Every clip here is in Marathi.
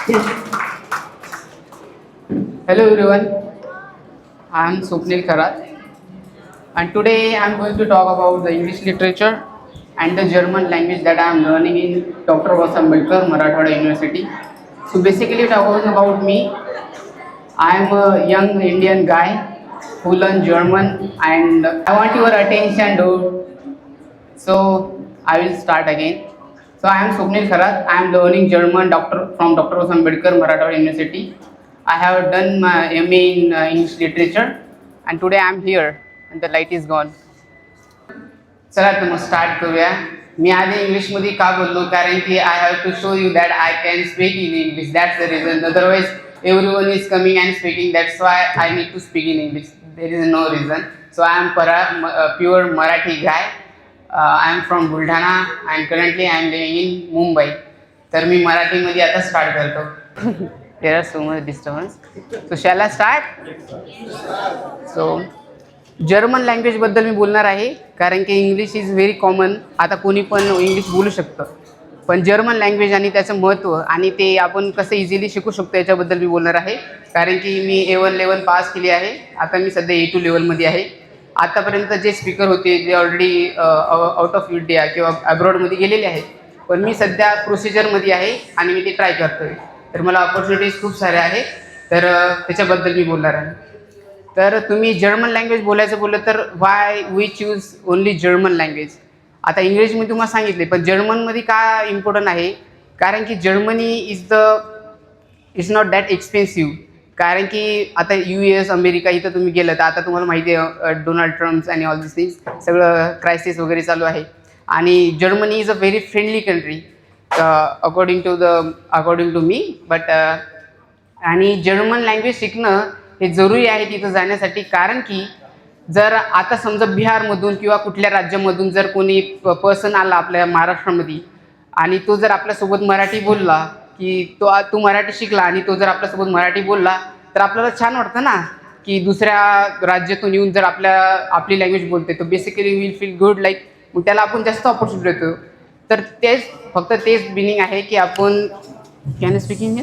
Hello everyone, I am Swapnil Kharat and today I am going to talk about the English literature and the German language that I am learning in Dr. Basa Ambedkar Marathwada University. So basically talking about me, I am a young Indian guy who learns German and I want your attention dude. So I will start again. So I am Swapnil Kharat. I am learning German from Dr. Basa Ambedkar Marathwada University. I have done my MA in English literature and today I am here and the light is gone. चला तर मग स्टार्ट करूया. मी आधी इंग्लिशमध्ये का बोललो कारण की I have to show you that I can speak in English. That's the reason. Otherwise everyone is coming and speaking. That's why I need to speak in English. There is no reason. So I am pure Marathi guy. I am from Buldhana and currently I am living in Mumbai. तर मी मराठीमध्ये आता स्टार्ट करतो. There are so much disturbance. So shall I start? So German लँग्वेजबद्दल मी बोलणार आहे कारण की इंग्लिश इज व्हेरी कॉमन. आता कोणी पण इंग्लिश बोलू शकतं, पण जर्मन लँग्वेज आणि त्याचं महत्त्व आणि ते आपण कसं इझिली शिकू शकतो याच्याबद्दल मी बोलणार आहे. कारण की मी A1 लेवल पास केली आहे. आता मी सध्या A2 लेवलमध्ये आहे. आतापर्यंत जे स्पीकर होते जे ऑलरेडी आउट ऑफ इंडिया किंवा अब्रॉडमध्ये गेलेले आहेत, पण मी सध्या प्रोसिजरमध्ये आहे आणि मी ते ट्राय करतो आहे. तर मला ऑपॉर्च्युनिटीज खूप साऱ्या आहेत, तर त्याच्याबद्दल मी बोलणार आहे. तर तुम्ही जर्मन लँग्वेज बोलायचं बोललं तर why we choose only German language. आता इंग्लिश मी तुम्हाला सांगितले, पण जर्मनमध्ये का इम्पॉर्टंट आहे कारण की Germany is not that expensive. कारण की आता US अमेरिका इथं तुम्ही गेलं तर आता तुम्हाला माहिती आहे डोनाल्ड ट्रम्प्स आणि ऑल दिस थिंग्स सगळं क्रायसिस वगैरे चालू आहे. आणि Germany is a very friendly country according to me. But आणि जर्मन लँग्वेज शिकणं हे जरुरी आहे तिथं जाण्यासाठी. कारण की जर आता समजा बिहारमधून किंवा कुठल्या राज्यामधून जर कोणी पर्सन आला आपल्या महाराष्ट्रामध्ये आणि तो जर आपल्यासोबत मराठी बोलला की तू मराठी शिकला आणि तो जर आपल्यासोबत मराठी बोलला तर आपल्याला छान वाटतं ना की दुसऱ्या राज्यातून येऊन जर आपली लँग्वेज बोलते तर basically will feel good. Like मग त्याला आपण जास्त ऑपॉर्च्युनिटी देतो. तर फक्त तेच बिनिंग आहे की आपण कॅन स्पीकिंग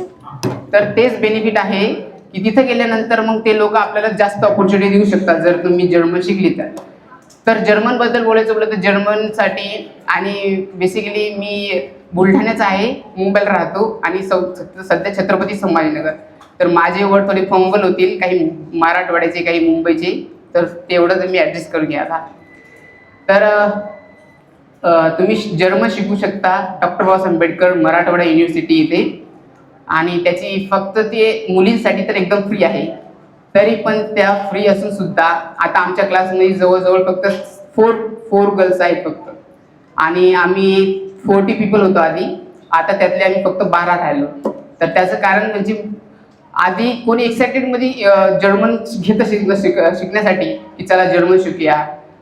तर तेच बेनिफिट आहे की तिथं गेल्यानंतर मग ते लोक आपल्याला जास्त ऑपॉर्च्युनिटी देऊ शकतात जर तुम्ही जर्मन शिकली तर. जर्मनबद्दल बोलायचं बोललं तर जर्मनसाठी आणि बेसिकली मी बुलढाण्याचा आहे, मुंबईला राहतो आणि सध्या छत्रपती संभाजीनगर. तर माझे वर्ड थोडे फंबल होतील, काही मराठवाड्याचे काही मुंबईचे, तर तेवढं तर मी ॲडजस्ट करून घ्या आता. तर तुम्ही जर्मन शिकू शकता डॉक्टर बाबासाहेब आंबेडकर मराठवाडा युनिव्हर्सिटी इथे. आणि त्याची फक्त ते मुलींसाठी तर एकदम फ्री आहे. तरी पण त्या फ्री असून सुद्धा आता आमच्या क्लासमध्ये जवळजवळ फक्त फोर गर्ल्स आहेत फक्त. आणि आम्ही 40 पीपल होतो आधी. आता त्यातले आम्ही फक्त 12 राहिलो. तर त्याचं कारण म्हणजे आधी कोणी एक्सायटेडमध्ये जर्मन घेतं शिकण्यासाठी की चला जर्मन शिकूया,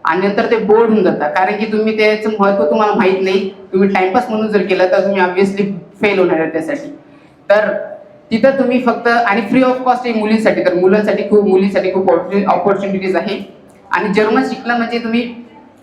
आणि नंतर ते बोर्ड होऊन जातात कारण की तुम्ही त्याचं महत्त्व तुम्हाला माहीत नाही. तुम्ही टाइमपास म्हणून जर केलं तर तुम्ही ऑब्व्हियसली फेल होणार आहे त्यासाठी. तर तिथं तुम्ही फक्त आणि फ्री ऑफ कॉस्ट आहे मुलींसाठी. तर मुलांसाठी खूप ऑपॉर्च्युनिटीज आहे. आणि जर्मन शिकलं म्हणजे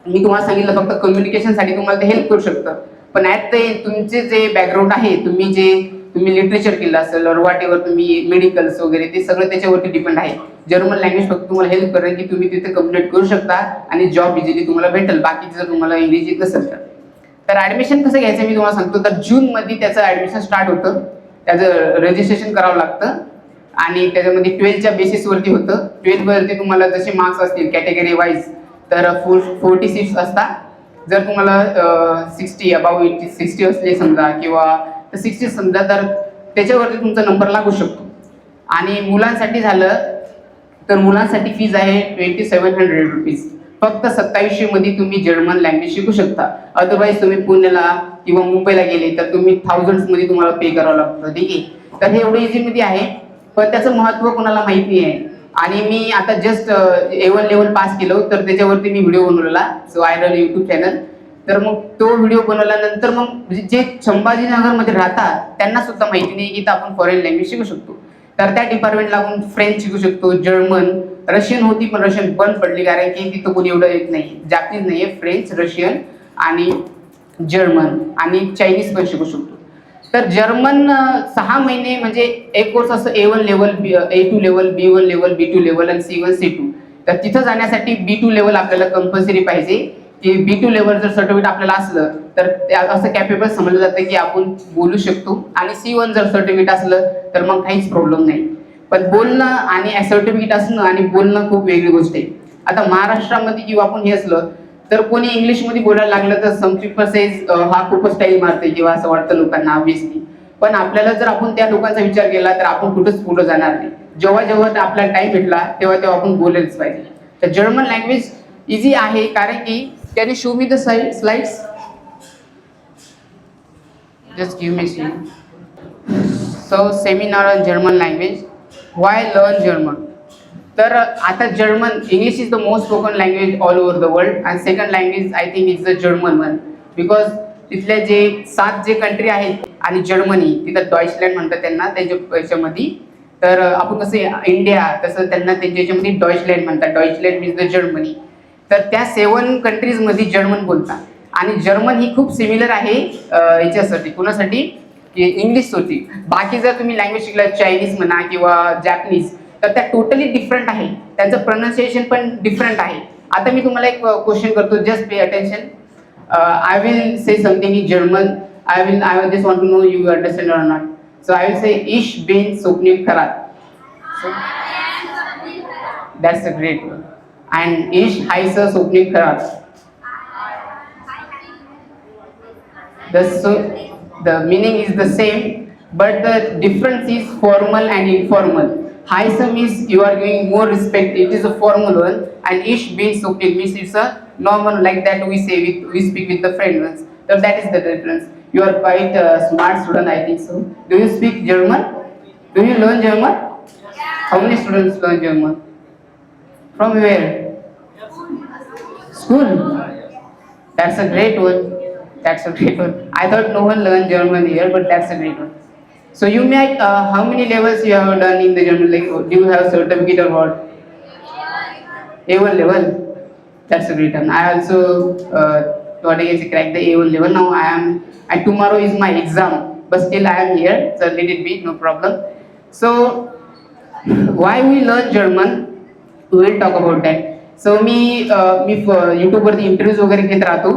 मी तुम्हाला सांगितलं फक्त कम्युनिकेशनसाठी तुम्हाला ते हेल्प करू शकतं. पण ॲट द एंड तुमचे जे बॅकग्राऊंड आहे, तुम्ही लिटरेचर केलं असेल और वाटेवर तुम्ही मेडिकल्स वगैरे ते सगळं त्याच्यावरती डिपेंड आहे. जर्मन लँग्वेज फक्त तुम्हाला हेल्प करेल की तुम्ही तिथे कम्प्लीट करू शकता आणि जॉब इझिली तुम्हाला भेटेल. बाकी जर तुम्हाला इंग्लिश येत नसेल तर ॲडमिशन कसं घ्यायचं मी तुम्हाला सांगतो. तर जूनमध्ये त्याचं ॲडमिशन स्टार्ट होतं. त्याचं रजिस्ट्रेशन करावं लागतं आणि त्याच्यामध्ये 12च्या बेसिसवरती होतं. 12वरती तुम्हाला जसे मार्क्स असतील कॅटेगरी वाईज तर 46 असतात. जर तुम्हाला 60 अबाव 60 असले समजा किंवा 60 समजा तर त्याच्यावरती तुमचा नंबर लागू शकतो. आणि मुलांसाठी झालं तर मुलांसाठी फीज आहे 2700 रुपीज. फक्त 2700मध्ये तुम्ही जर्मन लँग्वेज शिकू शकता. अदरवाईज तुम्ही पुण्याला किंवा मुंबईला गेले तर तुम्ही थाउजंड्समध्ये तुम्हाला पे करावं लागतं. ठीक आहे. तर हे एवढं इझीमध्ये आहे, पण त्याचं महत्त्व कोणाला माहीत नाही आहे. आणि मी आता जस्ट A1 लेवल पास केलं तर त्याच्यावरती मी व्हिडिओ बनवलेला. So I run YouTube channel. तर मग तो व्हिडिओ बनवल्यानंतर मग जे संभाजीनगरमध्ये राहतात त्यांना सुद्धा माहिती नाही की आपण फॉरेन लँग्वेज शिकू शकतो. तर त्या डिपार्टमेंटला आपण फ्रेंच शिकू शकतो, जर्मन, रशियन होती पण रशियन बंद पडली कारण की तिथं कोणी एवढं येत नाही. जापनीज नाही आहे, फ्रेंच, रशियन आणि जर्मन आणि चायनीज पण शिकू शकतो. तर जर्मन 6 महिने म्हणजे एक कोर्स असं A1 level, A2 level, B1 level, B2 level आणि C1 C2. तर तिथं जाण्यासाठी B2 लेवल आपल्याला कंपल्सरी पाहिजे, की B2 लेवल जर सर्टिफिकेट आपल्याला असलं तर असं कॅपेबल समजलं जातं की आपण बोलू शकतो. आणि C1 जर सर्टिफिकेट असलं तर मग काहीच प्रॉब्लेम नाही. पण बोलणं आणि सर्टिफिकेट असणं आणि बोलणं खूप वेगळी गोष्ट आहे. आता महाराष्ट्रामध्ये किंवा आपण हे असलं तर कोणी इंग्लिशमध्ये बोलायला लागलं तर सम पीपल सेज हा खूपच स्टाईल मारते किंवा असं वाटतं लोकांना ऑब्विसली. पण आपल्याला जर आपण त्या लोकांचा विचार केला तर आपण कुठंच पुढे जाणार नाही. जेव्हा जेव्हा आपल्याला टाइम भेटला तेव्हा तेव्हा आपण बोलायलाच पाहिजे. तर जर्मन लँग्वेज इझी आहे, कारण की can you show me the slides, just give me see. So seminar on German language, why learn German. तर आता German, English is the most spoken language all over the world and second language I think is the German one. Because तिथले जे 7 जे कंट्री आहेत आणि जर्मनी, तिथं डॉइचलँड म्हणतात त्यांना त्यांच्या याच्यामध्ये. तर आपण कसं इंडिया, तसं त्यांना त्यांच्या याच्यामध्ये डॉइचलँड म्हणतात. डॉइचलँड मीन्स द जर्मनी. तर त्या 7 कंट्रीजमध्ये जर्मन बोलतात. आणि जर्मन ही खूप सिमिलर आहे याच्यासाठी, कोणासाठी, की इंग्लिशसाठी. बाकी जर तुम्ही लँग्वेज शिकला, चायनीज म्हणा किंवा जॅपनीज, तर त्या टोटली डिफरंट आहे. त्यांचं प्रोनाऊन्सिएशन पण डिफरंट आहे. आता मी तुम्हाला एक क्वेश्चन करतो, just pay attention. I will say something in German. I just want to know you understand or not. So I will say Ich bin Sopnik Karat. So that's a great one. And Ich heiße Sopnik Karat. The meaning is the same, but the difference is formal and informal. Heiße means you are giving more respect. It is a formal one, and Ich bin Sopnik means it's a normal, like that we say we speak with the friends. So that is the difference. You are quite a smart student, I think so. Do you speak German? Do you learn German? How many students learn German? From where? School. That's a great one. That's a great one. I thought no one learned German here, but that's a great one. So you make how many levels you have done in the German? Like, do you have certificate or what? A1 level. That's a great one. I also thought I can crack the A1 level. Now I am, and tomorrow is my exam, but still I am here. So let it be, no problem. So why we learn German? We will talk about that. So me YouTube वरती इंटरव्ह्यूज वगैरे घेत राहतो.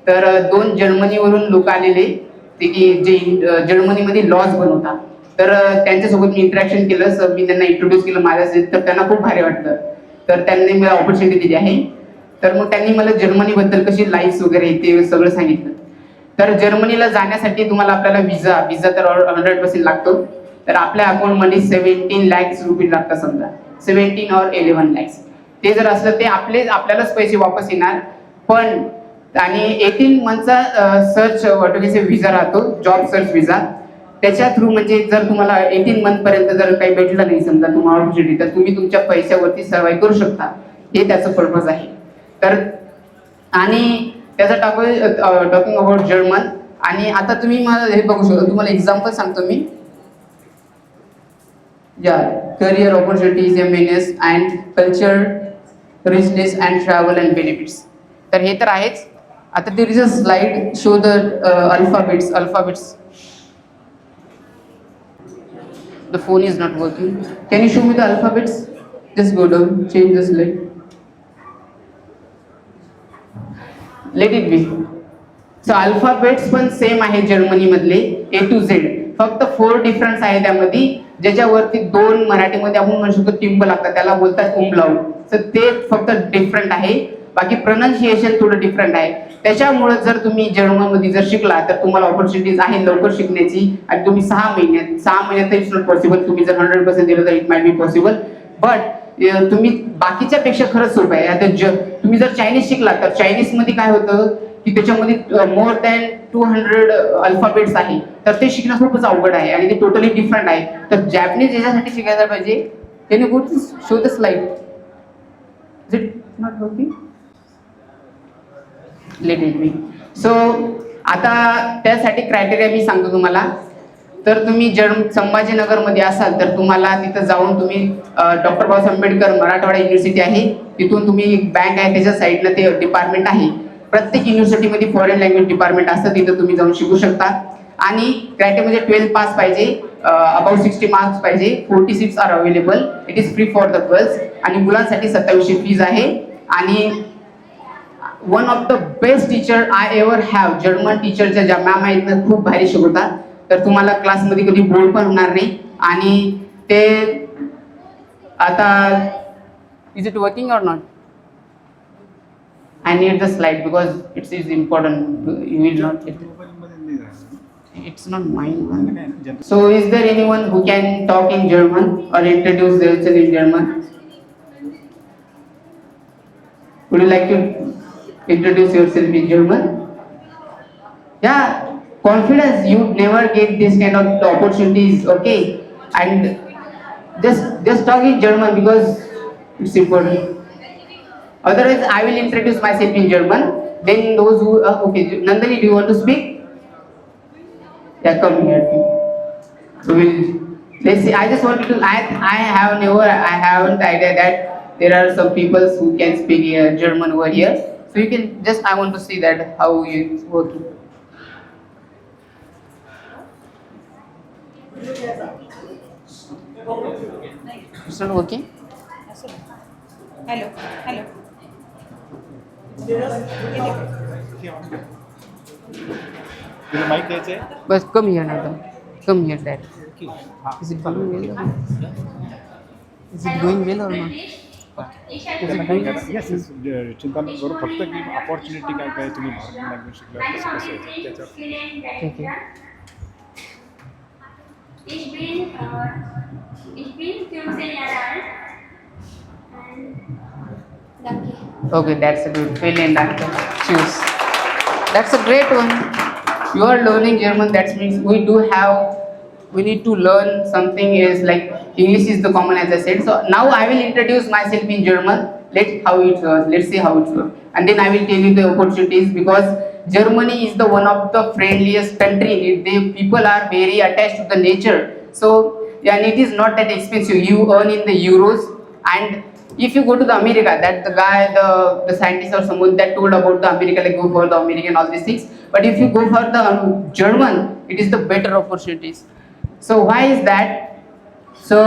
तर 2 जर्मनीवरून लोक आलेले, ते की जे जर्मनीमध्ये लॉज बनवतात. तर त्यांच्यासोबत मी इंटरॅक्शन केलं. सर मी त्यांना इंट्रोड्यूस केलं माझ्यासाठी, तर त्यांना खूप भारी वाटलं. तर त्यांनी मला ऑपॉर्च्युनिटी दिली आहे. तर मग त्यांनी मला जर्मनीबद्दल कशी लाईफ्स वगैरे ते सगळं सांगितलं. तर जर्मनीला जाण्यासाठी तुम्हाला आपल्याला विजा तर 100% लागतो. तर आपल्या अकाउंटमध्ये 17 लाख रुपये लागतात समजा, 17 or 11 lakhs. ते जर असलं ते आपल्यालाच पैसे वापस येणार. पण आणि 18 मंथचा सर्च व्हिसा राहतो, जॉब सर्च व्हिसा. त्याच्या थ्रू म्हणजे जर तुम्हाला 18 मंथ पर्यंत जर काही भेटलं नाही समजा तुम्हाला ऑपॉर्च्युनिटी, तर तुम्ही तुमच्या पैशावरती सर्वाइव्ह करू शकता. हे त्याचं पर्पज आहे. तर आणि त्याचं टॉकिंग अबाउट जर्मन. आणि आता तुम्ही मला हे बघू शकता, तुम्हाला एक्झाम्पल सांगतो मी. या career opportunities, MNS and culture richness and travel and benefits. तर हे तर आहेच. आता there is a slide show the alphabets. The phone is not working. Can you show me the alphabets? Just go down, change the slide. Let it be. So alphabets पण सेम आहे जर्मनी मधले, A to Z. फक्त 4 डिफरन्स आहे त्यामध्ये, ज्याच्यावरती 2 मराठीमध्ये आपण म्हणू शकतो टिंब लागतात, त्याला बोलतात उमलाऊ. तर ते फक्त डिफरंट आहे. बाकी प्रोनाऊन्सिएशन थोडं डिफरंट आहे. त्याच्यामुळे जर तुम्ही जर्मनमध्ये जर शिकला तर तुम्हाला ऑपॉर्च्युनिटीज आहे लवकर शिकण्याची. आणि तुम्ही 6 महिन्यात इट्स नॉट पॉसिबल. तुम्ही जर 100% दिलं तर it might be possible. But तुम्ही बाकीच्या पेक्षा खरंच सोपं आहे. आता तुम्ही जर चायनीज शिकला तर चायनीज मध्ये काय होतं की त्याच्यामध्ये मोर दॅन 200 अल्फाबेट्स आहे. तर ते शिकणं खूपच अवघड आहे आणि ते टोटली डिफरंट आहे. तर जॅपनीज याच्यासाठी शिकायला पाहिजे. Can you go to show the slide? Is it not working? Let it be. So आता त्यासाठी क्रायटेरिया मी सांगतो तुम्हाला. तर तुम्ही संभाजीनगरमध्ये असाल तर तुम्हाला तिथं जाऊन तुम्ही डॉक्टर बाबासाहेब आंबेडकर मराठवाडा युनिव्हर्सिटी आहे, तिथून तुम्ही बँक आहे त्याच्या साईडला ते डिपार्टमेंट आहे. प्रत्येक युनिव्हर्सिटीमध्ये फॉरेन लँग्वेज डिपार्टमेंट असतं, तिथं तुम्ही जाऊन शिकू शकता. आणि क्रायटेरियामध्ये 12 पास पाहिजे, अबाउट 60 मार्क्स पाहिजे, 40 seats are available, it is free for the girls आणि मुलांसाठी 2700 फीज आहे. आणि one of the best teacher I ever have, German टीचरच्या ज्या मॅम आहेत ना खूप भारी शिकवतात, तर तुम्हाला क्लासमध्ये कधी बोर पण होणार नाही. आणि ते आता is it working or not? I need the slide because it is important. You will not get it. It's not mine. So, is there anyone who can talk in German or introduce themselves in German? Would you like to introduce yourself in German? Yeah, confidence. You never get this kind of opportunities. Okay, and just talk in German because it's important. Otherwise, I will introduce myself in German. Then those who okay, Nandini, do you want to speak? Yeah, come here. So let's see. I just wanted to. I haven't idea that there are some people who can speak German over here. So you can just. I want to see that how it's working. It's not working. Hello. तुला माहित द्यायचंय? But come here, madam. Come here, dad. Is it going well or not? Is it going well or not? Yes, चिंता न करू, फक्त की अपॉर्च्युनिटी काय काय तुम्ही मराठी लँग्वेज शिकल्यावर कसं कसं होतं त्याच्यावर. ठीक आहे. Ich bin 15 Jahre alt. Danke. Okay, that's a good feeling. Choose. That's a great one. You are learning German. That means we need to learn something. Is like English is the common, as I said. So now I will introduce myself in German. Let's see how it works, and then I will tell you the opportunities because Germany is the one of the friendliest country. The people are very attached to the nature. So and it is not that expensive. You earn in the euros, and if you go to the America, that the guy, the scientist or someone that told about the America, like go for the American, all these things. But if you go for the German, it is the better opportunities. So why is that? So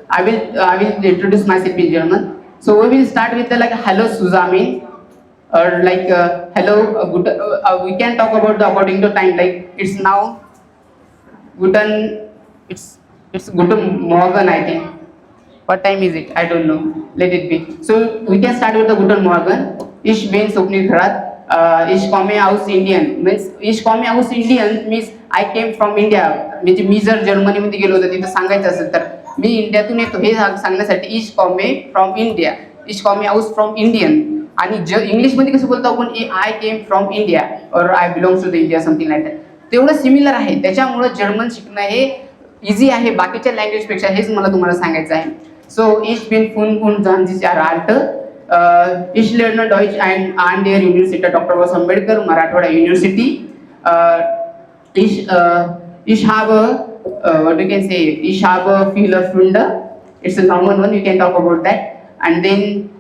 I will introduce myself in German. So we will start with the like hello Suzamin, or like hello. We can talk about the according to time. Like it's now guten. It's guten Morgen, I think. What time is it? I don't know. Let it be. So we can start with the Guten Morgen. Ich bin Swapnil Kharath. Ich komme aus Indian. Means ich komme aus Indian means I came from India. म्हणजे मी जर जर्मनीमध्ये गेलो होतो तिथं सांगायचं असेल तर मी इंडियातून येतो हे सांगण्यासाठी इश कॉमे फ्रॉम इंडिया, इश कॉमे आउस फ्रॉम इंडियन. आणि इंग्लिशमध्ये कसं बोलतो आपण आय केम फ्रॉम इंडिया और I belongs to the India something like that. तेवढं सिमिलर आहे. त्याच्यामुळं जर्मन शिकणं हे इझी आहे बाकीच्या लँग्वेजपेक्षा, हेच मला तुम्हाला सांगायचं आहे. So, ich bin 25 Jahre alt. Ich lerne Deutsch an der Universität Dr. Bas Ambedkar, Marathwada University. Ich habe, what you can say, ich habe viele Freunde. It's a normal one, you can talk about that. And then,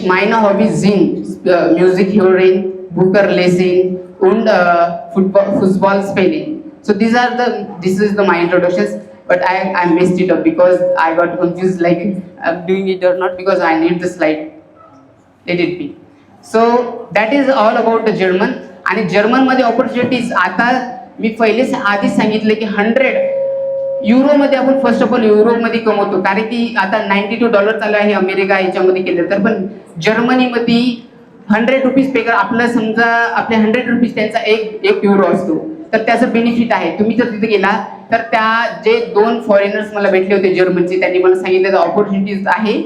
meine Hobbys sind Music hören, Bücher lesen und Fußball spielen. So this is my introductions. But I messed it up because I got confused like I'm doing it or not because I need the slide. Let it be. So that is all about the German. आणि जर्मनमध्ये ऑपॉर्च्युनिटीज आता मी पहिलेच आधीच सांगितलं की 100 युरोमध्ये आपण फर्स्ट ऑफ ऑल युरोमध्ये कमवतो, कारण की आता $92 चालू आहे अमेरिका याच्यामध्ये केलं तर. पण जर्मनीमध्ये 100 रुपीज पे कर, आपलं समजा आपले 100 रुपीज त्यांचा एक युरो असतो, तर त्याचं बेनिफिट आहे. तुम्ही जर तिथे गेला तर त्या जे 2 फॉरेनर्स मला भेटले होते जर्मनचे, त्यांनी मला सांगितलं ऑपॉर्च्युनिटीज आहे.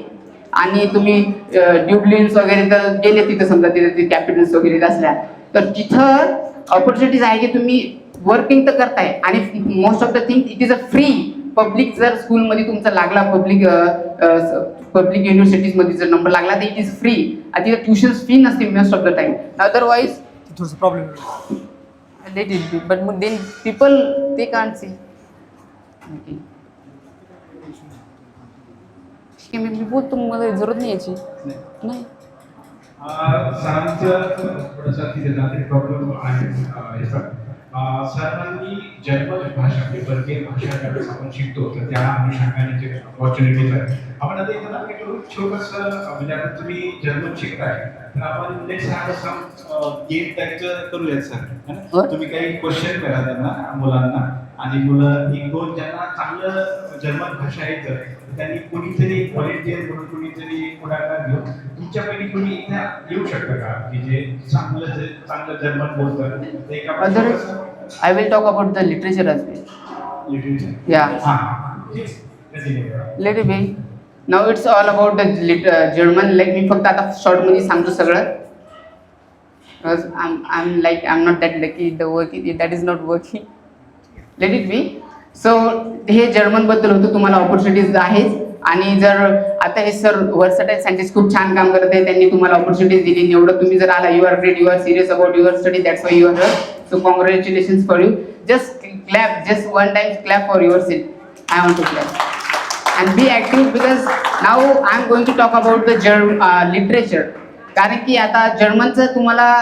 आणि तुम्ही ड्युब्लिन्स वगैरे तर गेले तिथं समजा तिथे कॅपिटल्स वगैरे असल्या तर तिथं ऑपॉर्च्युनिटीज आहे की तुम्ही वर्किंग तर करताय आणि most of the thing it is a free. Public जर स्कूलमध्ये तुमचा लागला, पब्लिक युनिव्हर्सिटीजमध्ये जर नंबर लागला तर इट इज फ्री. आणि तिथं ट्युशन फी नसते most of the time. Otherwise थोडंसं problem. let it be, but then people they can't see. Okay. ठीक आहे, मी बोलतो, मला जरूरत नाही याची. नाही सरांचं थोडासा तिथे जाते प्रॉब्लेम आहे याचा सरांनी जर्मन भाषा म्हणजे परकीय भाषा ज्यावेळेस आपण शिकतो तर त्या अनुषंगाने जे ऑपॉर्च्युनिटीज आहे आपण आता इथं काय करू छोटंसं म्हणजे आता तुम्ही जर्मन शिकताय तर आपण नेक्स्ट हॅव सम गेम टाईपचं करूयात सर तुम्ही काही क्वेश्चन करा त्यांना मुलांना आणि मुलं एक दोन ज्यांना चांगलं जर्मन भाषा येतं त्यांनी कुणीतरी व्हॉलेंटियर म्हणून कुणीतरी पुढाकार घेऊन तुमच्यापैकी कुणी इथे येऊ शकतं का की जे चांगलं जर्मन बोलतं ते एका Other, I will talk about the literature as well. Literature Yeah. Let it be. Now it's all about the German. Like मी फक्त आता शॉर्ट मध्ये सांगतो सगळं. Because I'm not that lucky. The working that is not working. Let it be. So हे जर्मन बद्दल होतं तुम्हाला ऑपॉर्च्युनिटीज आहेत आणि जर आता हे सर वर्सटाईल सायंटिस्ट खूप छान काम करत आहे त्यांनी तुम्हाला ऑपॉर्च्युनिटीज दिली एवढं तुम्ही जर आला you are great you are serious about your study that's why you are here so congratulations for you just clap just one time clap for yourself I want to clap and be active because now I am going to talk about the literature कारण की आता जर्मनचं तुम्हाला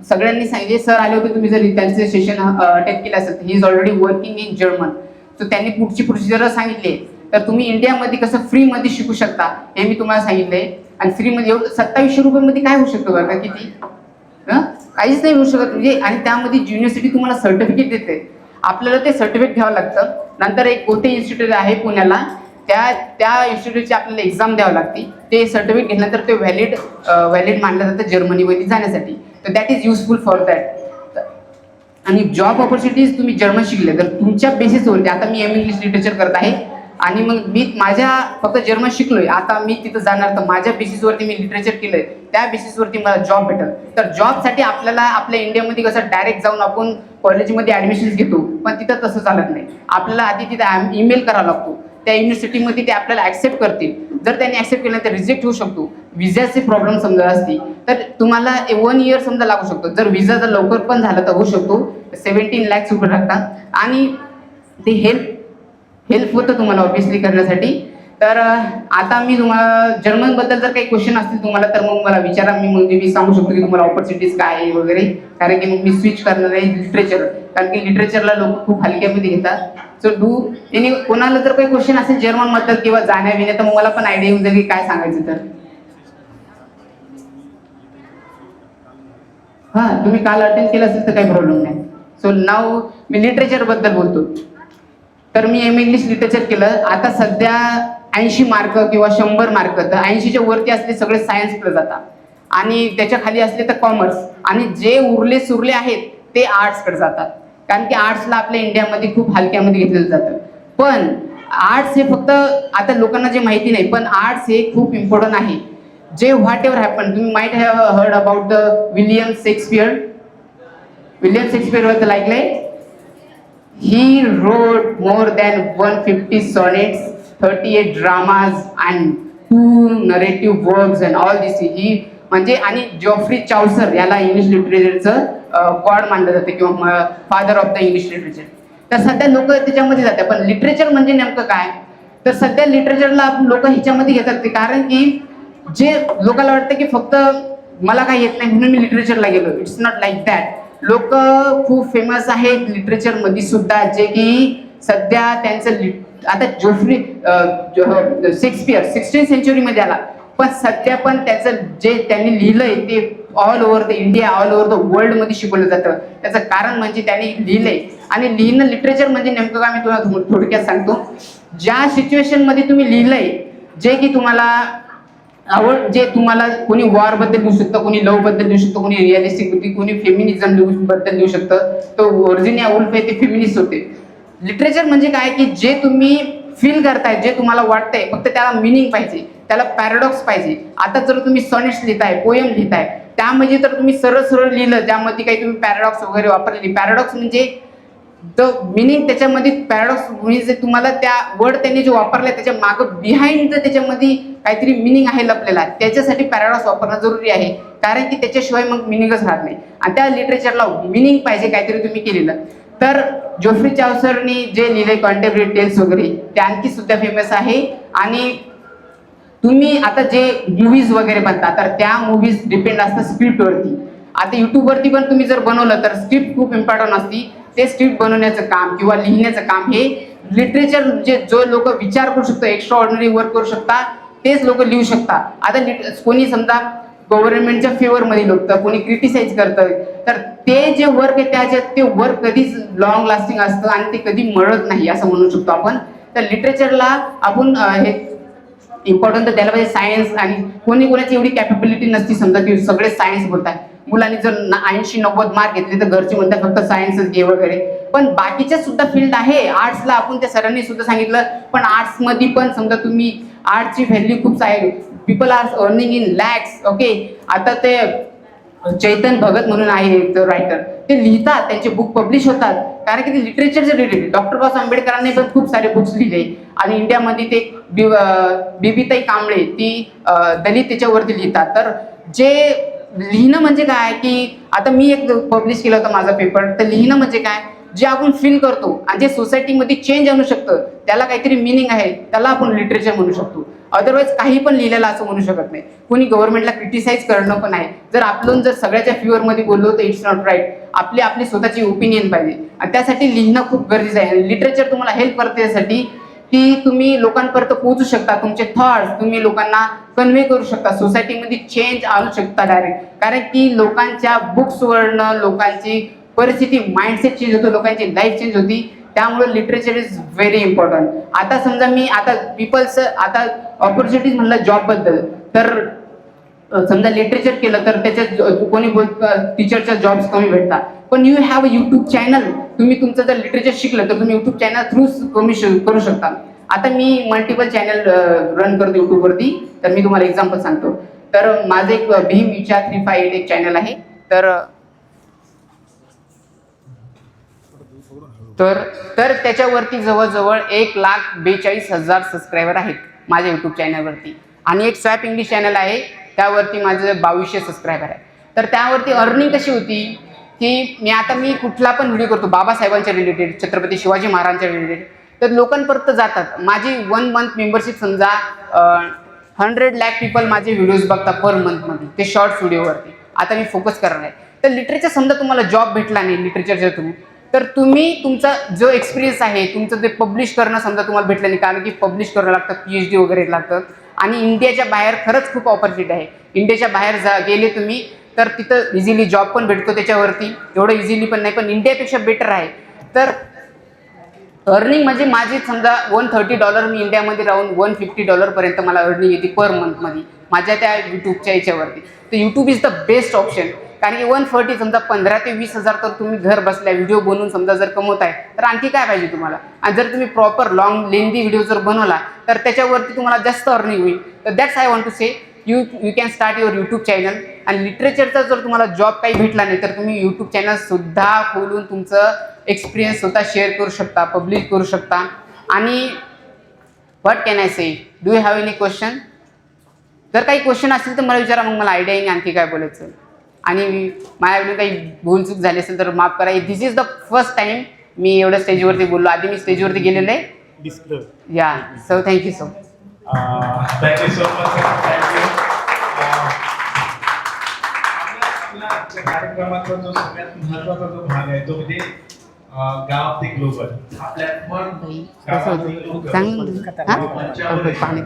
सगळ्यांनी सांगितले सर आले होते तुम्ही जर त्यांचे सेशन अटेंड केलं असेल he is already working in German so त्यांनी पुढची प्रोसिजर सांगितली तर तुम्ही इंडियामध्ये कसं फ्रीमध्ये शिकू शकता हे मी तुम्हाला सांगितलंय आणि फ्रीमध्ये एवढं 2700 रुपयामध्ये काय होऊ शकतं बरं का किती काहीच नाही होऊ शकत म्हणजे आणि त्यामध्ये युनिव्हर्सिटी तुम्हाला सर्टिफिकेट देते आपल्याला ते सर्टिफिकेट घ्यावं लागतं नंतर एक गोटे इन्स्टिट्यूट आहे पुण्याला त्या इन्स्टिट्यूटची आपल्याला एक्झाम द्यावं लागते ते सर्टिफिकेट घेतल्यानंतर ते व्हॅलिड मानलं जातं जर्मनीमध्ये जाण्यासाठी तर that is useful for that आणि जॉब ऑपॉर्च्युनिटीज तुम्ही जर्मन शिकले तर तुमच्या बेसिसवरती आता मी इंग्लिश लिटरेचर करत आहे आणि मग मी माझ्या फक्त जर्मन शिकलोय आता मी तिथं जाणार तर माझ्या बेसिसवरती मी लिटरेचर केलंय त्या बेसिसवरती मला जॉब भेटेल तर जॉबसाठी आपल्याला आपल्या इंडियामध्ये कसं डायरेक्ट जाऊन आपण कॉलेजमध्ये ॲडमिशन्स घेतो पण तिथं तसं चालत नाही आपल्याला आधी तिथं ईमेल करावा लागतो त्या युनिव्हर्सिटीमध्ये ते आपल्याला ॲक्सेप्ट करतील जर त्यांनी ॲक्सेप्ट केलं तर रिजेक्ट होऊ शकतो विजाचे प्रॉब्लेम समजा असतील तर तुम्हाला 1 इयर समजा लागू शकतो जर विजा जर लवकर पण झालं तर होऊ शकतो 17 लाख रुपये लागतात आणि ते हेल्प होतं तुम्हाला ऑब्विसली करण्यासाठी तर आता मी तुम्हाला जर्मनबद्दल जर काही क्वेश्चन असतील तुम्हाला तर मग मला विचारा मी सांगू शकतो की तुम्हाला ऑपॉर्च्युनिटीज काय आहे वगैरे कारण की मग मी स्विच करणार आहे लिटरेचर कारण की लिटरेचरला लोक खूप हलक्यामध्ये घेतात सो कोणाला जर काही क्वेश्चन असेल जर्मनबद्दल किंवा जाण्या तर मग मला पण आयडिया येऊन जाईल की काय सांगायचं तर हां तुम्ही काल अटेंड केलं असेल तर काही प्रॉब्लेम नाही सो नाव मी लिटरेचरबद्दल बोलतो तर मी इंग्लिश लिटरेचर केलं आता सध्या 80 मार्क किंवा 100 मार्क तर 80च्या वरती असले सगळे सायन्सकडे जातात आणि त्याच्या खाली असले तर कॉमर्स आणि जे उरले सुरले आहेत ते आर्ट्सकडे जातात कारण की आर्ट्सला आपल्या इंडियामध्ये खूप हलक्यामध्ये घेतलेलं जातं पण आर्ट्स हे फक्त आता लोकांना जे माहिती नाही पण आर्ट्स हे खूप इम्पॉर्टंट आहे जे व्हॉट एव्हर हॅपन तुम्ही might have heard about the William Shakespeare बद्दल ऐकलंय He wrote more than 150 sonnets, 38 dramas and 2 narrative works and all this. म्हणजे आणि जॉफ्री चाउसर याला इंग्लिश लिटरेचरचं गॉड मानलं जातं किंवा father of the English literature तर सध्या लोक त्याच्यामध्ये जातात पण लिटरेचर म्हणजे नेमकं काय तर सध्या लिटरेचरला लोक ह्याच्यामध्ये घेतात ते कारण की जे लोकांना वाटतं की फक्त मला काही येत नाही म्हणून मी लिटरेचरला गेलो इट्स नॉट लाईक दॅट लोक खूप फेमस आहेत लिटरेचरमध्ये सुद्धा जे की सध्या त्यांचं आता जोफ्री शेक्सपियर 16th सेंचुरीमध्ये आला पण सध्या पण त्याचं जे त्यांनी लिहिलंय ते all over the India all over the वर्ल्डमध्ये शिकवलं जातं त्याचं कारण म्हणजे त्यांनी लिहिलंय आणि लिहिणं लिटरेचर म्हणजे नेमकं काय मी तुम्हाला थोडक्यात सांगतो ज्या सिच्युएशनमध्ये तुम्ही लिहिलंय जे की तुम्हाला आवड जे तुम्हाला कोणी वॉर बद्दल लिहू शकतं कोणी लव्ह बद्दल लिहू शकतं कोणी रिअलिस्टिक कोणी फेमिनिझम बद्दल लिहू शकतं तो व्हर्जिनिया वुल्फ आहे ते फेमिनिस्ट होते लिटरेचर म्हणजे काय की जे तुम्ही फील करताय जे तुम्हाला वाटतंय फक्त त्याला मिनिंग पाहिजे त्याला पॅराडॉक्स पाहिजे आता जर तुम्ही सॉनेट्स लिहिताय पोएम लिहिताय त्यामध्ये तर तुम्ही सरळ सरळ लिहिलं त्यामध्ये काही तुम्ही पॅराडॉक्स वगैरे वापरलेली पॅराडॉक्स म्हणजे द मिनिंग त्याच्यामध्ये पॅराडॉक्स म्हणजे तुम्हाला त्या वर्ड त्यांनी जो वापरलाय त्याच्या मागं बिहाइंड जर त्याच्यामध्ये काहीतरी मिनिंग आहे लपलेला त्याच्यासाठी पॅराडॉक्स वापरणं जरुरी आहे कारण की त्याच्याशिवाय मग मिनिंगच राहत नाही आणि त्या लिटरेचरला मिनिंग पाहिजे काहीतरी तुम्ही केलेलं तर जोफ्री चाउसरनी जे लिहिलंय कॉन्टेम्पररी टेल्स वगैरे ते आणखी सुद्धा फेमस आहे आणि तुम्ही आता जे मूवीज वगैरे बनतात तर त्या मूवीज डिपेंड असतं स्क्रिप्टवरती. आता युट्यूबवरती पण तुम्ही जर बनवलं तर स्क्रिप्ट खूप इम्पॉर्टंट असती. ते स्क्रिप्ट बनवण्याचं काम किंवा लिहिण्याचं काम हे लिटरेचर जे जो लोक विचार करू शकतो, एक्स्ट्रा ऑर्डिनरी वर्क करू शकतात, तेच लोक लिहू शकतात. आता कोणी समजा गव्हर्नमेंटच्या फेवरमध्ये लोकतं, कोणी क्रिटिसाइज करतं, तर ते जे वर्क आहे त्याच्यात ते वर्क कधीच लॉंग लास्टिंग असतं आणि ते कधी मरत नाही असं म्हणू शकतो आपण. तर लिटरेचरला आपण हे इम्पॉर्टंट तर द्यायला पाहिजे. सायन्स आणि कोणाची एवढी कॅपेबिलिटी नसती समजा की सगळे सायन्स बोलतात. मुलांनी जर 80-90 मार्क घेतले तर घरचे म्हणतात फक्त सायन्सच घे वगैरे, पण बाकीच्या सुद्धा फील्ड आहे आर्ट्सला. आपण त्या सरांनी सुद्धा सांगितलं, पण आर्ट्समध्ये पण समजा तुम्ही आर्ट्सची व्हॅल्यू खूप आहे. People are earning in lakhs. Okay, आता ते चैतन भगत म्हणून आहे रायटर, ते लिहितात, त्यांचे बुक पब्लिश होतात कारण की ते लिटरेचरचे रिलेटेड. डॉक्टर बाबासाहेब आंबेडकरांनी पण खूप सारे बुक्स लिहिले आणि इंडियामध्ये ते बीबीताई कांबळे ती दलित त्याच्यावरती लिहितात. तर जे लिहिणं म्हणजे काय की आता मी एक पब्लिश केला होता माझा पेपर, तर लिहिणं म्हणजे काय, जे आपण फील करतो आणि जे सोसायटीमध्ये चेंज आणू शकतं, त्याला काहीतरी मिनिंग आहे, त्याला आपण लिटरेचर म्हणू शकतो. अदरवाईज काही पण लिहिलेलं असं म्हणू शकत नाही. कोणी गव्हर्नमेंटला क्रिटिसाइज करणं पण आहे. जर आपण जर सगळ्याच्या फेवरमध्ये बोललो तर इट्स नॉट राईट. आपली स्वतःची ओपिनियन पाहिजे आणि त्यासाठी लिहिणं खूप गरजेचं आहे. आणि लिटरेचर तुम्हाला हेल्प करते यासाठी की तुम्ही लोकांपर्यंत पोहोचू शकता, तुमचे थॉट्स तुम्ही लोकांना कन्व्हे करू शकता, सोसायटीमध्ये चेंज आणू शकता डायरेक्ट. कारण की लोकांच्या बुक्सवरनं लोकांची परिस्थिती, माइंडसेट चेंज होतो, लोकांची लाईफ चेंज होती. त्यामुळे लिटरेचर इज व्हेरी इम्पॉर्टंट. आता समजा मी आता पीपल्स आता ऑपॉर्च्युनिटीज म्हणलं जॉबबद्दल, तर समजा लिटरेचर केलं तर त्याच्यात कोणी बोलतं टीचरच्या जॉब्स कमी भेटतात, पण you have a YouTube channel. तुम्ही तुमचं जर लिटरेचर शिकलं तर तुम्ही यूट्यूब चॅनल थ्रू करू शकता. आता मी मल्टिपल चॅनल रन करतो यूट्यूबवरती, तर मी तुम्हाला एक्झाम्पल सांगतो. तर माझं एक भीम विचार 358 एक चॅनल आहे. तर त्याच्यावरती जवळजवळ 1,42,000 सबस्क्रायबर आहेत माझ्या यूट्यूब चॅनलवरती. आणि एक स्वॅप इंग्लिश चॅनल आहे, त्यावरती माझे 2200 सबस्क्रायबर आहे. तर त्यावरती अर्निंग कशी होती की मी कुठला पण व्हिडिओ करतो बाबासाहेबांच्या रिलेटेड, छत्रपती शिवाजी महाराजांच्या रिलेटेड, तर लोकांपर्यंत जातात. माझी 1 मंथ मेंबरशिप समजा 100 लाख पीपल माझे व्हिडिओज बघतात पर मंथमध्ये, ते शॉर्ट्स व्हिडिओवरती. आता मी फोकस करणार आहे. तर लिटरेचर समजा तुम्हाला जॉब भेटला नाही लिटरेचरच्या थ्रू, तर तुम्ही तुमचा जो एक्सपिरियन्स आहे तुमचं ते पब्लिश करणं समजा तुम्हाला भेटलं नाही, कारण की पब्लिश करणं लागतं, PhD वगैरे लागतं. आणि इंडियाच्या बाहेर खरंच खूप ऑपॉर्च्युनिटी आहे. इंडियाच्या बाहेर गेले तुम्ही तर तिथं इझिली जॉब पण भेटतो त्याच्यावरती, एवढं इझिली पण नाही, पण इंडियापेक्षा बेटर आहे. तर अर्निंग म्हणजे माझी समजा $130 मी इंडियामध्ये राहून $150 पर्यंत मला अर्निंग येते पर मंथमध्ये माझ्या त्या यूट्यूबच्या याच्यावरती. तर YouTube is the best option. कारण की 140 समजा 15,000 ते 20,000 तर तुम्ही घर बसल्या व्हिडिओ बनवून समजा जर कमवताय तर आणखी काय पाहिजे तुम्हाला. आणि जर तुम्ही प्रॉपर लॉंग लेंदी व्हिडिओ जर बनवला तर त्याच्यावरती तुम्हाला जास्त अर्निंग होईल. तर that's I want to say you can start your YouTube channel. आणि लिटरेचरचा जर तुम्हाला जॉब काही भेटला नाही तर तुम्ही यूट्यूब चॅनलसुद्धा खोलून तुमचं एक्सपिरियन्स स्वतः शेअर करू शकता, पब्लिश करू शकता. आणि what can I say, do you have any question? जर काही क्वेश्चन असेल तर मला विचारा, मग मला आयडिया येईल आणखी काय बोलायचं. आणि माझ्याकडून काही भूलचूक झाली असेल तर माफ करा. दिस इज द फर्स्ट टाइम मी एवढं स्टेजवरती बोललो. आधी मी स्टेजवरती गेलेलं आहे. या so thank you so much. Thank you so much. Thank you. आपल्या कार्यक्रमाचा जो सगळ्यात महत्त्वाचा जो भाग आहे तो म्हणजे गाव ते ग्लोबल. आपल्या सांग पाणी